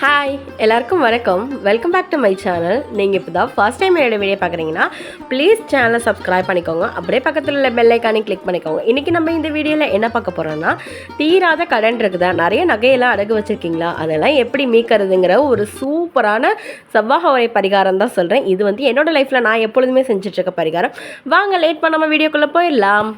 Hi எல்லாருக்கும் வணக்கம். Welcome back to my channel. நீங்கள் இப்போ தான் ஃபர்ஸ்ட் டைம் என்னோட வீடியோ பார்க்குறீங்கன்னா ப்ளீஸ் சேனலை சப்ஸ்கிரைப் பண்ணிக்கோங்க. அப்படியே பக்கத்தில் உள்ள பெல் ஐக்கானே கிளிக் பண்ணிக்கோங்க. இன்றைக்கி நம்ம இந்த வீடியோவில் என்ன பார்க்க போகிறோம்னா, தீராத கடன் இருக்குதா, நிறைய நகையெல்லாம் அடகு வச்சுருக்கீங்களா, அதெல்லாம் எப்படி மீட்கிறதுங்கிற ஒரு சூப்பரான செவ்வாய் பரிகாரம் தான் சொல்கிறேன். இது வந்து என்னோடய லைஃப்பில் நான் எப்பொழுதுமே செஞ்சிட்ருக்க பரிகாரம். வாங்க லேட் பண்ணாமல் வீடியோக்குள்ளே போயிடலாம்.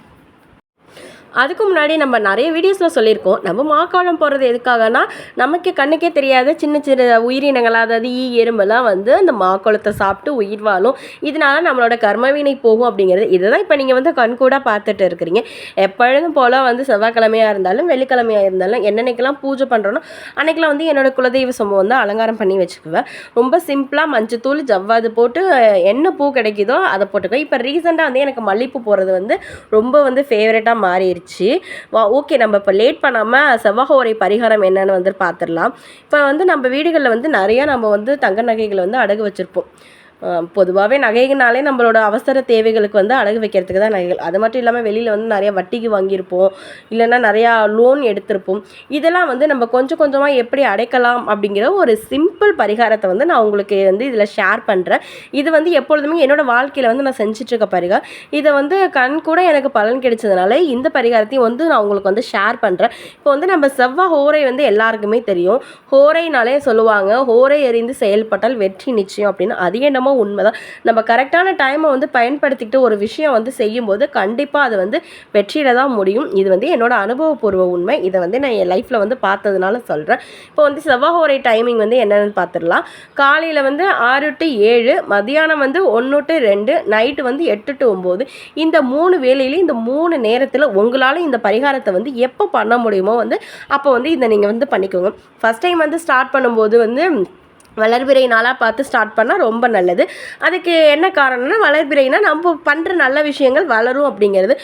அதுக்கு முன்னாடி நம்ம நிறைய வீடியோஸில் சொல்லியிருக்கோம், நம்ம மாக்காலம் போகிறது எதுக்காகனா, நமக்கு கண்ணுக்கே தெரியாத சின்ன சின்ன உயிரினங்கள், அதாவது எறும்பெல்லாம் வந்து அந்த மாக்கோளத்தை சாப்பிட்டு உயிர் வாழும். இதனால நம்மளோட கர்மவினை போகும் அப்படிங்கிறது. இதை தான் இப்போ நீங்கள் வந்து கண்கூட பார்த்துட்டு இருக்கிறீங்க. எப்பொழுதும் போல் வந்து செவ்வாய்க்கிழமையாக இருந்தாலும் வெள்ளிக்கிழமையாக இருந்தாலும் என்னென்னைக்கெல்லாம் பூஜை பண்ணுறோன்னா அன்றைக்கெலாம் வந்து என்னோடய குலதெய்வ சொம்பு வந்து அலங்காரம் பண்ணி வச்சுக்குவேன். ரொம்ப சிம்பிளாக மஞ்சத்தூள் ஜவ்வாது போட்டு என்ன பூ கிடைக்குதோ அதை போட்டுக்குவேன். இப்போ ரீசெண்டாக வந்து எனக்கு மல்லிகைப்பூ போடுறது வந்து ரொம்ப வந்து ஃபேவரட்டாக மாறிடுச்சு. ஓகே, நம்ம இப்போ லேட் பண்ணாமல் செவ்வாய் பரிகாரம் என்னன்னு வந்து பார்த்துடலாம். இப்போ வந்து நம்ம வீடுகளில் வந்து நிறையா நம்ம வந்து தங்க நகைகளை வந்து அடகு வச்சுருப்போம். பொதுவாகவே நகைகள்னாலே நம்மளோட அவசர தேவைகளுக்கு வந்து அடகு வைக்கிறதுக்கு தான் நகைகள். அது மட்டும் இல்லாமல் வெளியில் வந்து நிறையா வட்டிக்கு வாங்கியிருப்போம், இல்லைன்னா நிறையா லோன் எடுத்திருப்போம். இதெல்லாம் வந்து நம்ம கொஞ்சம் கொஞ்சமாக எப்படி அடைக்கலாம் அப்படிங்கிற ஒரு சிம்பிள் பரிகாரத்தை வந்து நான் உங்களுக்கு வந்து இதில் ஷேர் பண்ணுறேன். இது வந்து எப்பொழுதுமே என்னோடய வாழ்க்கையில் வந்து நான் செஞ்சிட்ருக்க பரிகாரம். இதை வந்து கண் கூட எனக்கு பலன் கிடைச்சதுனால இந்த பரிகாரத்தையும் வந்து நான் உங்களுக்கு வந்து ஷேர் பண்ணுறேன். இப்போ வந்து நம்ம செவ்வாய் ஹோரை வந்து எல்லாருக்குமே தெரியும். ஹோரைனாலே சொல்லுவாங்க, ஹோரை எறிந்து செயல்பட்டால் வெற்றி நிச்சயம் அப்படின்னு. அது என்னமோ உண்மைதான். நம்ம கரெக்டான டைமை வந்து பயன்படுத்திக்கிட்டு ஒரு விஷயம் வந்து செய்யும்போது கண்டிப்பாக அது வந்து வெற்றியில தான் முடியும். இது வந்து என்னோட அனுபவபூர்வ உண்மை. இதை வந்து நான் என் லைஃப்பில் வந்து பார்த்ததுனால சொல்கிறேன். இப்போ வந்து செவ்வாய் டைமிங் வந்து என்னென்னு பார்த்துடலாம். காலையில் வந்து 6 to 7, மதியானம் வந்து 1 to 2, நைட்டு வந்து 8 to 9. இந்த 3 வேளையிலையும் இந்த 3 நேரத்தில் உங்களால் இந்த பரிகாரத்தை வந்து எப்போ பண்ண முடியுமோ வந்து அப்போ வந்து இதை நீங்கள் வந்து பண்ணிக்கோங்க. ஃபஸ்ட் டைம் வந்து ஸ்டார்ட் பண்ணும்போது வந்து வளர்பிறை நாளாக பார்த்து ஸ்டார்ட் பண்ணால் ரொம்ப நல்லது. அதுக்கு என்ன காரணம்னா, வளர்பிறைனா நம்ம பண்ணுற நல்ல விஷயங்கள் வளரும் அப்படிங்கிறது.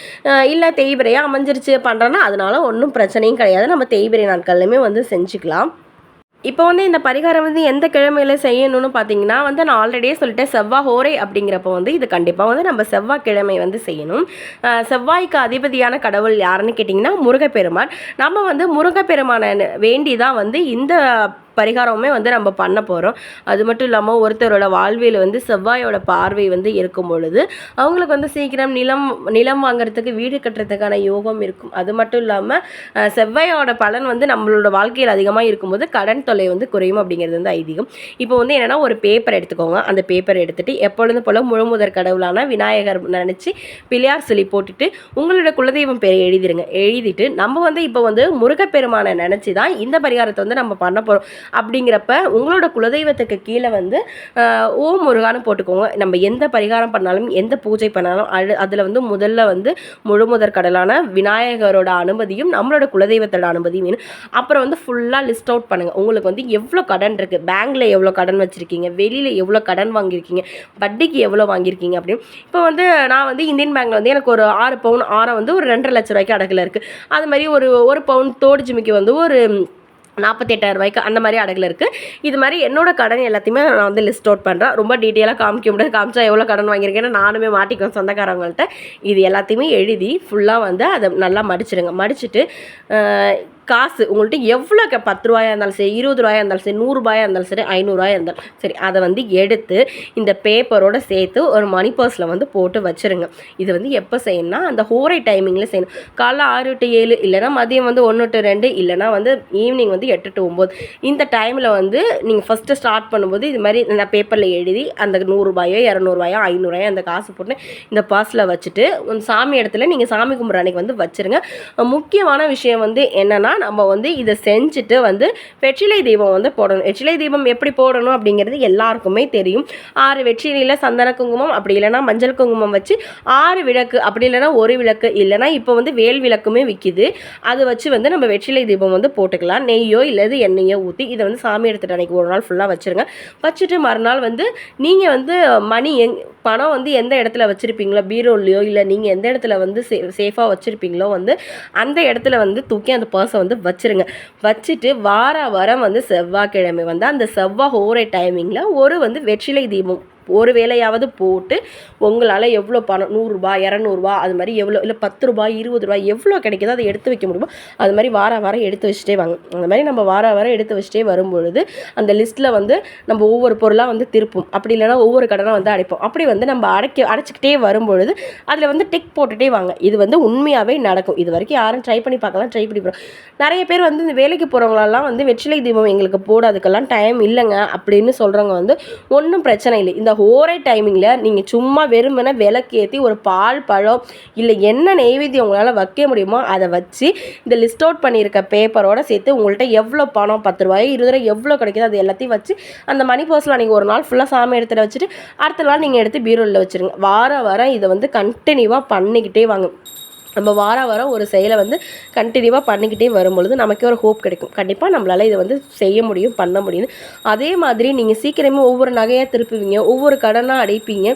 இல்லை தேய்பிறையாக அமைஞ்சிருச்சு பண்ணுறோன்னா அதனால ஒன்றும் பிரச்சனையும் கிடையாது. நம்ம தேய்பிறை நாட்கள்லையுமே வந்து செஞ்சுக்கலாம். இப்போ வந்து இந்த பரிகாரம் வந்து எந்த கிழமையில் செய்யணும்னு பார்த்தீங்கன்னா வந்து நான் ஆல்ரெடியே சொல்லிட்டேன், செவ்வாய் ஹோரை அப்படிங்கிறப்போ வந்து இது கண்டிப்பாக வந்து நம்ம செவ்வாய்க்கிழமை வந்து செய்யணும். செவ்வாய்க்கு அதிபதியான கடவுள் யாருன்னு கேட்டிங்கன்னா முருகப்பெருமான். நம்ம வந்து முருகப்பெருமானை வேண்டி தான் வந்து இந்த பரிகாரமே வந்து நம்ம பண்ண போகிறோம். அது மட்டும் இல்லாமல் ஒருத்தரோட வாழ்வியில் வந்து செவ்வாயோட பார்வை வந்து இருக்கும் பொழுது அவங்களுக்கு வந்து சீக்கிரம் நிலம் வாங்குறதுக்கு, வீடு கட்டுறதுக்கான யோகம் இருக்கும். அது மட்டும் இல்லாமல் செவ்வாயோட பலன் வந்து நம்மளோட வாழ்க்கையில் அதிகமாக இருக்கும்போது கடன் தொல்லை வந்து குறையும் அப்படிங்கிறது வந்து ஐதீகம். இப்போ வந்து என்னென்னா, ஒரு பேப்பர் எடுத்துக்கோங்க. அந்த பேப்பர் எடுத்துகிட்டு எப்பொழுதும் போல் முழுமுதற் கடவுளான விநாயகர் நினச்சி பிள்ளையார் சொல்லி போட்டுட்டு உங்களோட குலதெய்வம் பேரை எழுதிடுங்க. எழுதிட்டு நம்ம வந்து இப்போ வந்து முருகப்பெருமானை நினச்சி தான் இந்த பரிகாரத்தை வந்து நம்ம பண்ண போகிறோம். அப்படிங்கிறப்ப உங்களோட குலதெய்வத்துக்கு கீழே வந்து ஓம் முருகான்னு போட்டுக்கோங்க. நம்ம எந்த பரிகாரம் பண்ணாலும் எந்த பூஜை பண்ணாலும் அதில் வந்து முதல்ல வந்து முழுமுதற் கடலான விநாயகரோட அனுமதியும் நம்மளோட குலதெய்வத்தோட அனுமதியும் வேணும். அப்புறம் வந்து ஃபுல்லாக லிஸ்ட் அவுட் பண்ணுங்கள். உங்களுக்கு வந்து எவ்வளோ கடன் இருக்குது, பேங்க்கில் எவ்வளோ கடன் வச்சுருக்கீங்க, வெளியில் எவ்வளோ கடன் வாங்கியிருக்கீங்க, வட்டிக்கு எவ்வளோ வாங்கியிருக்கீங்க அப்படின்னு. இப்போ வந்து நான் வந்து இந்தியன் பேங்க்கில் வந்து எனக்கு ஒரு 6 பவுன் ஆரம் வந்து ஒரு 2.5 லட்ச ரூபாய்க்கு அடகில் இருக்குது. அது மாதிரி ஒரு பவுன் தோடு ஜிமிக்கு வந்து ஒரு 48,000 ரூபாய்க்கு அந்த மாதிரி அடகில் இருக்குது. இது மாதிரி என்னோட கடன் எல்லாத்தையுமே நான் வந்து லிஸ்ட் அவுட் பண்ணுறேன். ரொம்ப டீட்டெயிலாக காமிக்க முடியாது. காமிச்சா எவ்வளோ கடன் வாங்கியிருக்கேன்னு நானுமே மாட்டிக்குவேன் சொந்தக்காரவங்கள்ட்ட. இது எல்லாத்தையுமே எழுதி ஃபுல்லாக வந்து அதை நல்லா மடிச்சிடுங்க. மடிச்சுட்டு காசு உங்கள்கிட்ட எவ்வளோ 10 ரூபாயாக இருந்தாலும் சரி, 20 ரூபாயாக இருந்தாலும் சரி, 100 ரூபாயாக இருந்தாலும் சரி, 500 ரூபாயாக இருந்தாலும் சரி, அதை வந்து எடுத்து இந்த பேப்பரோடு சேர்த்து ஒரு மணி பர்ஸில் வந்து போட்டு வச்சுருங்க. இது வந்து எப்போ செய்யணும்னா அந்த ஹோரை டைமிங்கில் செய்யணும். காலைல 6 to 7, இல்லைனா மதியம் வந்து 1 to 2, இல்லைனா வந்து ஈவினிங் வந்து 8 to 9. இந்த டைமில் வந்து நீங்கள் ஃபஸ்ட்டு ஸ்டார்ட் பண்ணும்போது இது மாதிரி இந்த பேப்பரில் எழுதி அந்த 100 ரூபாயோ 200 ரூபாயோ 500 ரூபாயோ அந்த காசு போட்டு இந்த பர்ஸில் வச்சுட்டு சாமி இடத்துல நீங்கள் சாமி கும்பிட்ற அன்றைக்கி வந்து வச்சுருங்க. முக்கியமான விஷயம் வந்து என்னென்னா, நம்ம வந்து இதை செஞ்சுட்டு வந்து வெற்றிலை தீபம் வந்து போடணும். வெற்றிலை தீபம் எப்படி போடணும் அப்படிங்கிறது எல்லாருக்குமே தெரியும். 6 வெற்றிலையில் சந்தன குங்குமம், அப்படி இல்லைனா மஞ்சள் குங்குமம் வச்சு 6 விளக்கு, அப்படி இல்லைனா ஒரு விளக்கு, இல்லைனா இப்போ வந்து வேல் விளக்குமே விற்கிது, அது வச்சு வந்து நம்ம வெற்றிலை தீபம் வந்து போட்டுக்கலாம். நெய்யோ இல்லது எண்ணெயோ ஊற்றி இதை வந்து சாமி எடுத்துகிட்டு அன்றைக்கி ஒரு நாள் ஃபுல்லாக வச்சுருங்க. வச்சுட்டு மறுநாள் வந்து நீங்கள் வந்து பணம் வந்து எந்த இடத்துல வச்சுருப்பீங்களோ, பீரோலையோ இல்லை நீங்கள் எந்த இடத்துல வந்து சேஃபாக வச்சுருப்பீங்களோ வந்து அந்த இடத்துல வந்து தூக்கி அந்த பர்ஸை வந்து வச்சுருங்க. வச்சுட்டு வாரம் வந்து செவ்வாய்க்கிழமை வந்து அந்த செவ்வாய் ஹோரை டைமிங்கில் ஒரு வந்து வெற்றிலை தீபம் ஒரு வேலையாவது போட்டு உங்களால் எவ்வளோ பணம் 100 ரூபாய் 200 ரூபாய் அது மாதிரி எவ்வளோ இல்லை 10 ரூபாய் 20 ரூபாய் எவ்வளோ கிடைக்குதோ அதை எடுத்து வைக்க முடியுமோ அது மாதிரி வாரம் எடுத்து வச்சுட்டே வாங்க. அந்த மாதிரி நம்ம வாரம் எடுத்து வச்சுட்டே வரும்பொழுது அந்த லிஸ்ட்டில் வந்து நம்ம ஒவ்வொரு பொருளாக வந்து திருப்போம், அப்படி இல்லைனா ஒவ்வொரு கடனாக வந்து அடைப்போம். அப்படி வந்து நம்ம அடைச்சிக்கிட்டே வரும்பொழுது அதில் வந்து டிக் போட்டுகிட்டே வாங்க. இது வந்து உண்மையாகவே நடக்கும். இது வரைக்கும் யாரும் ட்ரை பண்ணி பார்க்கலாம், ட்ரை பண்ணி போகிறோம். நிறைய பேர் வந்து இந்த வேலைக்கு போகிறவங்களெல்லாம் வந்து வெற்றிலை தீபம் எங்களுக்கு போடாதுக்கெல்லாம் டைம் இல்லைங்க அப்படின்னு சொல்கிறவங்க வந்து ஒன்றும் பிரச்சனை இல்லை. இந்த ஹோரை டைமிங்கில் நீங்கள் சும்மா வெறுமனே விளக்கேற்றி ஒரு பால் பழம் இல்லை என்ன நெய்வேத்தியம் உங்களால் வைக்க முடியுமோ அதை வச்சு இந்த லிஸ்ட் அவுட் பண்ணியிருக்க பேப்பரோடு சேர்த்து உங்கள்கிட்ட எவ்வளோ பணம் 10 ரூபாய் 20 ரூபாய் எவ்வளோ கிடைக்குதோ அது எல்லாத்தையும் வச்சு அந்த மணி பர்ஸில் நீங்கள் ஒரு நாள் ஃபுல்லாக சாமி எடுத்துகிட்டு வச்சுட்டு அடுத்த நாள் நீங்கள் எடுத்து பீரோவில் வச்சுருங்க. வாரம் இதை வந்து கண்டினியூவாக பண்ணிக்கிட்டே வாங்க. நம்ம வாரம் ஒரு செயலை வந்து கண்டினியூவாக பண்ணிக்கிட்டே வரும்பொழுது நமக்கே ஒரு ஹோப் கிடைக்கும். கண்டிப்பாக நம்மளால் இதை வந்து செய்ய முடியும், பண்ண முடியும். அதே மாதிரி நீங்கள் சீக்கிரமே ஒவ்வொரு நகையாக திருப்புவீங்க, ஒவ்வொரு கடனாக அடைப்பீங்க.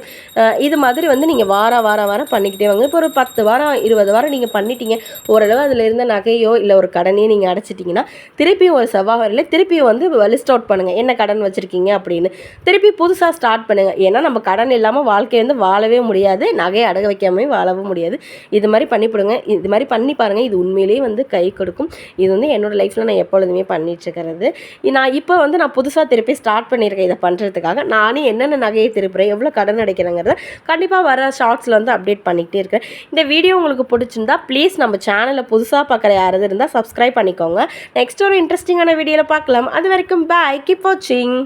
இது மாதிரி வந்து நீங்கள் வாரம் பண்ணிக்கிட்டே வாங்க. இப்போ ஒரு 10 வாரம் 20 வாரம் நீங்கள் பண்ணிட்டீங்க, ஓரளவு அதில் இருந்த நகையோ இல்லை ஒரு கடனையோ நீங்கள் அடைச்சிட்டிங்கன்னா திருப்பியும் ஒரு செவ்வாயில் திருப்பியும் வந்து லிஸ்ட் அவுட் பண்ணுங்கள் என்ன கடன் வச்சுருக்கீங்க அப்படின்னு. திருப்பி புதுசாக ஸ்டார்ட் பண்ணுங்கள். ஏன்னா நம்ம கடன் இல்லாமல் வாழ்க்கையை வந்து வாழவே முடியாது, நகையை அடக வைக்காமே வாழவும் முடியாது. இது மாதிரி பண்ணிவிடுங்க. இது மாதிரி பண்ணி பாருங்கள். இது உண்மையிலேயே வந்து கை கொடுக்கும். இது வந்து என்னோடய லைஃப்பில் நான் எப்பொழுதுமே பண்ணிட்டுருக்கிறது. நான் புதுசாக திருப்பி ஸ்டார்ட் பண்ணியிருக்கேன். இதை பண்ணுறதுக்காக நானே என்னென்ன நகையை திருப்புறேன், எவ்வளோ கடன் அடைக்கிறேங்கிறத கண்டிப்பாக வர ஷார்ட்ஸில் வந்து அப்டேட் பண்ணிக்கிட்டே இருக்கேன். இந்த வீடியோ உங்களுக்கு பிடிச்சிருந்தா ப்ளீஸ் நம்ம சேனலை புதுசாக பார்க்குற யாராவது இருந்தால் சப்ஸ்கிரைப் பண்ணிக்கோங்க. நெக்ஸ்ட் ஒரு இன்ட்ரெஸ்டிங்கான வீடியோவில் பார்க்கலாம். அது வரைக்கும் பாய், கீப் வாட்சிங்.